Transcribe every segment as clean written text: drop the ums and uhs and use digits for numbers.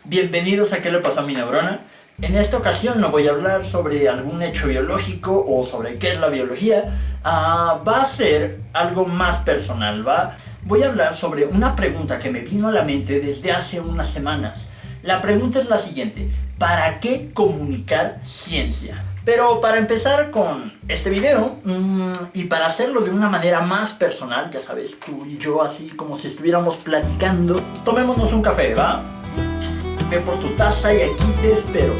Bienvenidos a ¿Qué le pasó a mi neurona? En esta ocasión no voy a hablar sobre algún hecho biológico o sobre qué es la biología. Va a ser algo más personal, Voy a hablar sobre una pregunta que me vino a la mente desde hace unas semanas. La pregunta es la siguiente: ¿para qué comunicar ciencia? Pero para empezar con este video, y para hacerlo de una manera más personal, ya sabes, tú y yo así como si estuviéramos platicando, tomémonos un café, ¿va? Ve por tu taza y aquí te espero.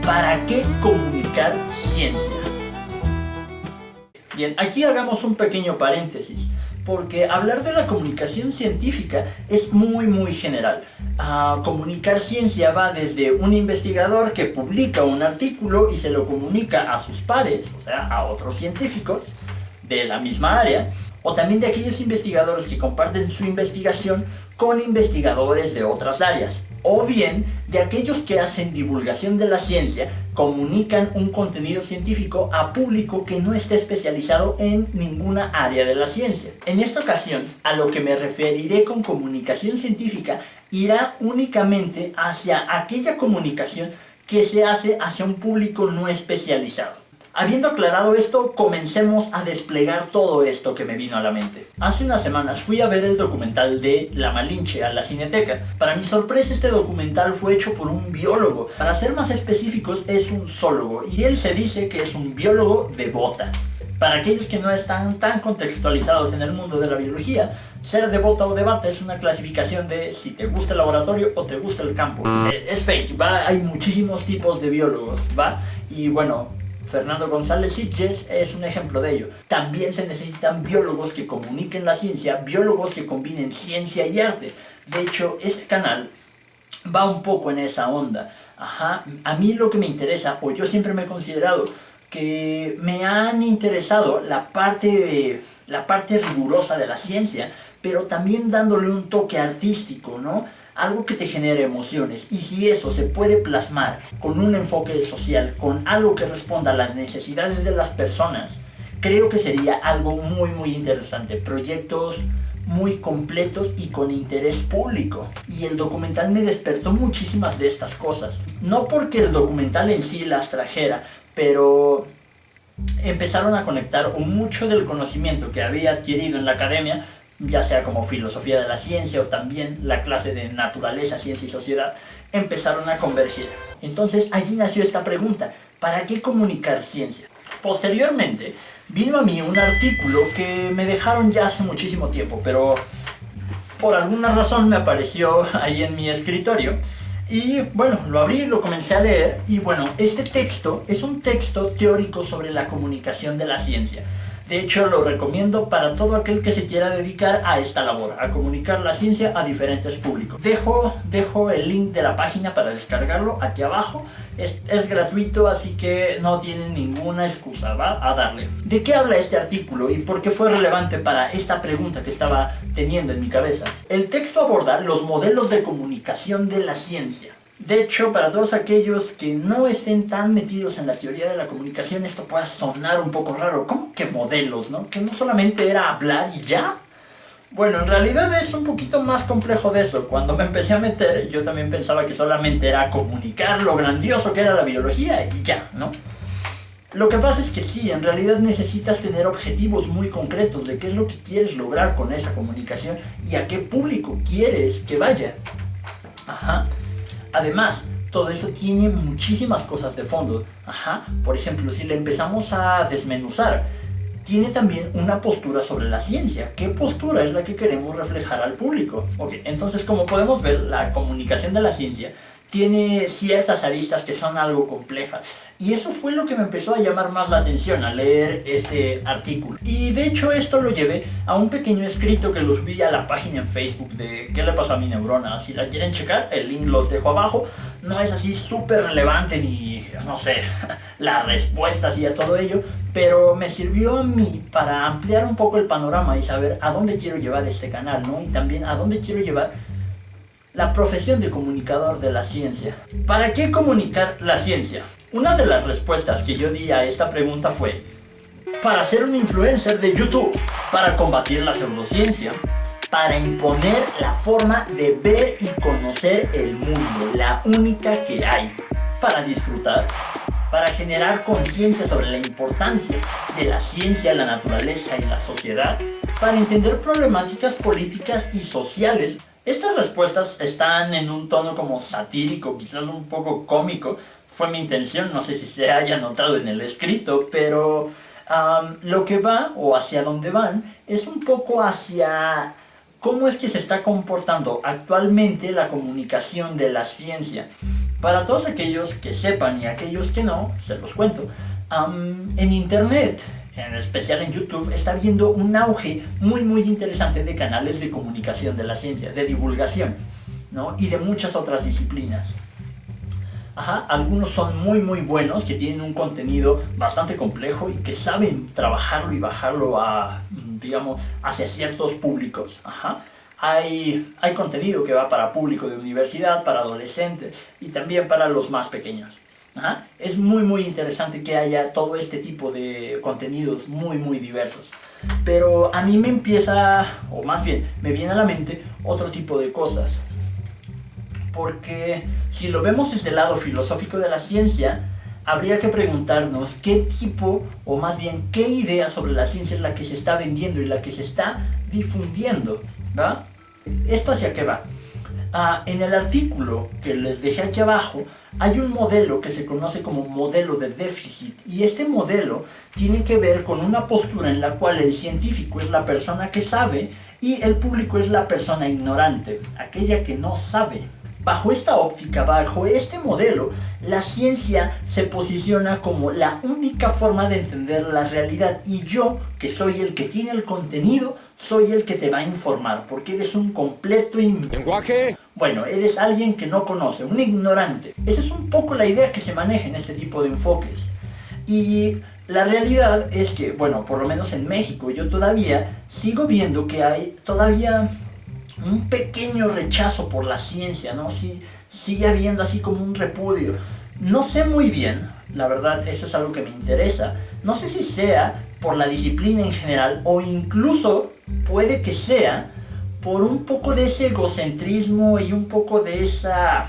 ¿Para qué comunicar ciencia? Bien, aquí hagamos un pequeño paréntesis, porque hablar de la comunicación científica es muy general. Comunicar ciencia va desde un investigador que publica un artículo y se lo comunica a sus pares, o sea, a otros científicos de la misma área, o también de aquellos investigadores que comparten su investigación con investigadores de otras áreas, o bien de aquellos que hacen divulgación de la ciencia, comunican un contenido científico a público que no esté especializado en ninguna área de la ciencia. En esta ocasión, a lo que me referiré con comunicación científica irá únicamente hacia aquella comunicación que se hace hacia un público no especializado. Habiendo aclarado esto, comencemos a desplegar todo esto que me vino a la mente. Hace unas semanas fui a ver el documental de La Malinche a la Cineteca. Para mi sorpresa, este documental fue hecho por un biólogo. Para ser más específicos, es un zoólogo, y él se dice que es un biólogo de bota. Para aquellos que no están tan contextualizados en el mundo de la biología, ser de bota o de bata es una clasificación de si te gusta el laboratorio o te gusta el campo. Es fake, hay muchísimos tipos de biólogos, y bueno, Fernando González Sitges es un ejemplo de ello. También se necesitan biólogos que comuniquen la ciencia, biólogos que combinen ciencia y arte. De hecho, este canal va un poco en esa onda. A mí lo que me interesa, o yo siempre me he considerado que me han interesado la parte rigurosa de la ciencia, pero también dándole un toque artístico, ¿no? Algo que te genere emociones, y si eso se puede plasmar con un enfoque social, con algo que responda a las necesidades de las personas, creo que sería algo muy interesante. Proyectos muy completos y con interés público. Y el documental me despertó muchísimas de estas cosas. No porque el documental en sí las trajera, pero empezaron a conectar mucho del conocimiento que había adquirido en la academia, ya sea como filosofía de la ciencia o también la clase de naturaleza, ciencia y sociedad, empezaron a converger. Entonces allí nació esta pregunta: ¿para qué comunicar ciencia? Posteriormente vino a mí un artículo que me dejaron ya hace muchísimo tiempo, pero por alguna razón me apareció ahí en mi escritorio. Y bueno, lo abrí, lo comencé a leer, y bueno, este texto es un texto teórico sobre la comunicación de la ciencia. De hecho, lo recomiendo para todo aquel que se quiera dedicar a esta labor, a comunicar la ciencia a diferentes públicos. Dejo el link de la página para descargarlo aquí abajo. Es gratuito, así que no tienen ninguna excusa, a darle. ¿De qué habla este artículo y por qué fue relevante para esta pregunta que estaba teniendo en mi cabeza? El texto aborda los modelos de comunicación de la ciencia. De hecho, para todos aquellos que no estén tan metidos en la teoría de la comunicación, esto puede sonar un poco raro. ¿Cómo que modelos, no? ¿Que no solamente era hablar y ya? Bueno, en realidad es un poquito más complejo de eso. Cuando me empecé a meter, yo también pensaba que solamente era comunicar lo grandioso que era la biología y ya, ¿no? Lo que pasa es que sí, en realidad necesitas tener objetivos muy concretos de qué es lo que quieres lograr con esa comunicación y a qué público quieres que vaya. Además, todo eso tiene muchísimas cosas de fondo. Por ejemplo, si le empezamos a desmenuzar, tiene también una postura sobre la ciencia. ¿Qué postura es la que queremos reflejar al público? Entonces, como podemos ver, la comunicación de la ciencia tiene ciertas aristas que son algo complejas. Y eso fue lo que me empezó a llamar más la atención al leer este artículo. Y de hecho esto lo llevé a un pequeño escrito que lo subí a la página en Facebook de ¿Qué le pasó a mi neurona? Si la quieren checar, el link los dejo abajo. No es así súper relevante ni, no sé, las respuestas y a todo ello, pero me sirvió a mí para ampliar un poco el panorama y saber a dónde quiero llevar este canal, ¿no? Y también a dónde quiero llevar la profesión de comunicador de la ciencia. ¿Para qué comunicar la ciencia? Una de las respuestas que yo di a esta pregunta fue: para ser un influencer de YouTube, para combatir la pseudociencia, para imponer la forma de ver y conocer el mundo, la única que hay, para disfrutar, para generar conciencia sobre la importancia de la ciencia, la naturaleza y la sociedad, para entender problemáticas políticas y sociales. Estas respuestas están en un tono como satírico, quizás un poco cómico. Fue mi intención, no sé si se haya notado en el escrito, pero lo que va, o hacia dónde van, es un poco hacia cómo es que se está comportando actualmente la comunicación de la ciencia. Para todos aquellos que sepan y aquellos que no, se los cuento, en internet, en especial en YouTube, está habiendo un auge muy interesante de canales de comunicación de la ciencia, de divulgación, ¿no? Y de muchas otras disciplinas. Algunos son muy buenos, que tienen un contenido bastante complejo y que saben trabajarlo y bajarlo a, digamos, hacia ciertos públicos. Hay contenido que va para público de universidad, para adolescentes y también para los más pequeños. Es muy interesante que haya todo este tipo de contenidos muy diversos. Pero a mí me empieza, o más bien, me viene a la mente otro tipo de cosas. Porque si lo vemos desde el lado filosófico de la ciencia, habría que preguntarnos qué tipo, o más bien qué idea sobre la ciencia es la que se está vendiendo y la que se está difundiendo, ¿va? ¿Esto hacia qué va? En el artículo que les dejé aquí abajo, hay un modelo que se conoce como modelo de déficit, y este modelo tiene que ver con una postura en la cual el científico es la persona que sabe y el público es la persona ignorante, aquella que no sabe. Bajo esta óptica, bajo este modelo, la ciencia se posiciona como la única forma de entender la realidad, y yo, que soy el que tiene el contenido, soy el que te va a informar, porque eres un completo ¿Lenguaje? Bueno, eres alguien que no conoce, un ignorante. Esa es un poco la idea que se maneja en este tipo de enfoques. Y la realidad es que, bueno, por lo menos en México, yo todavía sigo viendo que hay todavía un pequeño rechazo por la ciencia, ¿no? Sí, sigue habiendo así como un repudio. No sé muy bien, la verdad, eso es algo que me interesa. No sé si sea por la disciplina en general, o incluso puede que sea por un poco de ese egocentrismo y un poco de esa,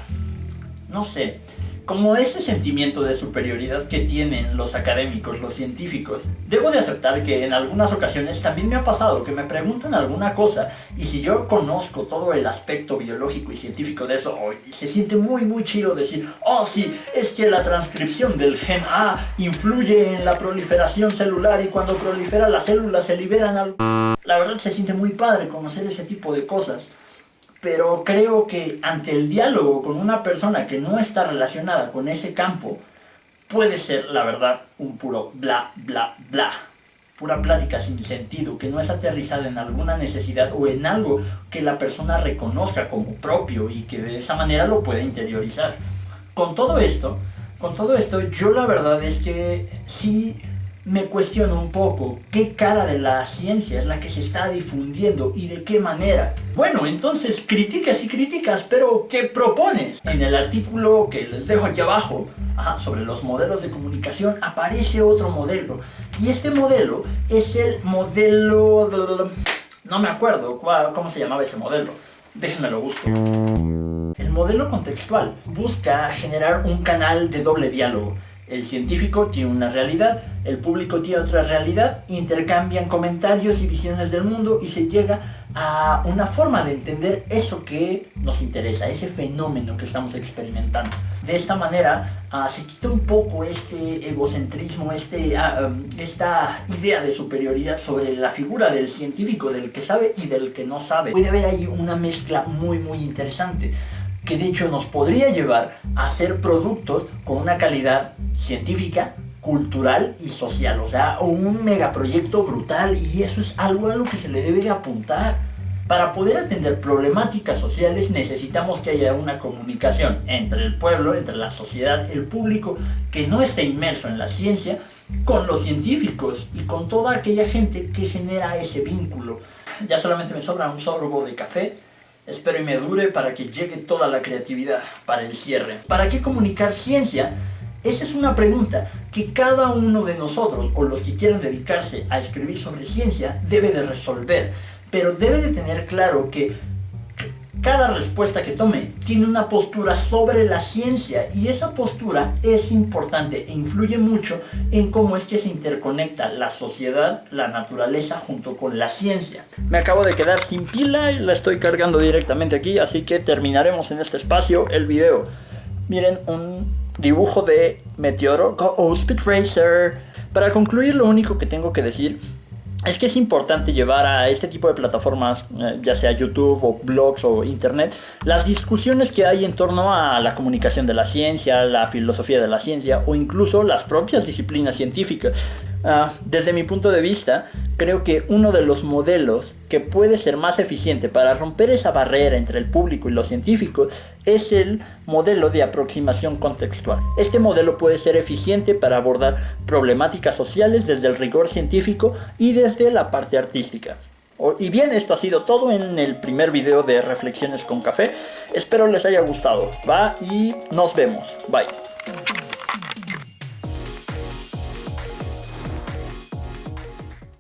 no sé, como ese sentimiento de superioridad que tienen los académicos, los científicos. Debo de aceptar que en algunas ocasiones también me ha pasado que me preguntan alguna cosa, y si yo conozco todo el aspecto biológico y científico de eso, se siente muy chido decir, oh sí, es que la transcripción del gen A influye en la proliferación celular, y cuando prolifera las células se liberan algo. La verdad se siente muy padre conocer ese tipo de cosas. Pero creo que ante el diálogo con una persona que no está relacionada con ese campo, puede ser, la verdad, un puro bla. Pura plática sin sentido, que no es aterrizada en alguna necesidad o en algo que la persona reconozca como propio y que de esa manera lo pueda interiorizar. Con todo esto, yo la verdad es que sí me cuestiono un poco qué cara de la ciencia es la que se está difundiendo y de qué manera. Bueno, entonces criticas y criticas, pero ¿qué propones? En el artículo que les dejo aquí abajo, sobre los modelos de comunicación, aparece otro modelo. Y este modelo es el modelo... No me acuerdo cómo se llamaba ese modelo. Déjenme lo busco. El modelo contextual busca generar un canal de doble diálogo. El científico tiene una realidad, el público tiene otra realidad, intercambian comentarios y visiones del mundo y se llega a una forma de entender eso que nos interesa, ese fenómeno que estamos experimentando. De esta manera se quita un poco este egocentrismo, esta idea de superioridad sobre la figura del científico, del que sabe y del que no sabe. Puede haber ahí una mezcla muy interesante, que de hecho nos podría llevar a hacer productos con una calidad científica, cultural y social. O sea, un megaproyecto brutal, y eso es algo a lo que se le debe de apuntar. Para poder atender problemáticas sociales necesitamos que haya una comunicación entre el pueblo, entre la sociedad, el público que no esté inmerso en la ciencia, con los científicos y con toda aquella gente que genera ese vínculo. Ya solamente me sobra un sorbo de café. Espero y me dure para que llegue toda la creatividad para el cierre. ¿Para qué comunicar ciencia? Esa es una pregunta que cada uno de nosotros, o los que quieran dedicarse a escribir sobre ciencia, debe de resolver. Pero debe de tener claro que cada respuesta que tome tiene una postura sobre la ciencia, y esa postura es importante e influye mucho en cómo es que se interconecta la sociedad, la naturaleza junto con la ciencia. Me acabo de quedar sin pila y la estoy cargando directamente aquí, así que terminaremos en este espacio el video. Miren, un dibujo de meteoro. Go Speed Racer. Para concluir, lo único que tengo que decir es que es importante llevar a este tipo de plataformas, ya sea YouTube o blogs o internet, las discusiones que hay en torno a la comunicación de la ciencia, la filosofía de la ciencia o incluso las propias disciplinas científicas. Desde mi punto de vista, creo que uno de los modelos que puede ser más eficiente para romper esa barrera entre el público y los científicos es el modelo de aproximación contextual. Este modelo puede ser eficiente para abordar problemáticas sociales desde el rigor científico y desde la parte artística. Y bien, esto ha sido todo en el primer video de Reflexiones con Café. Espero les haya gustado. Y nos vemos. Bye.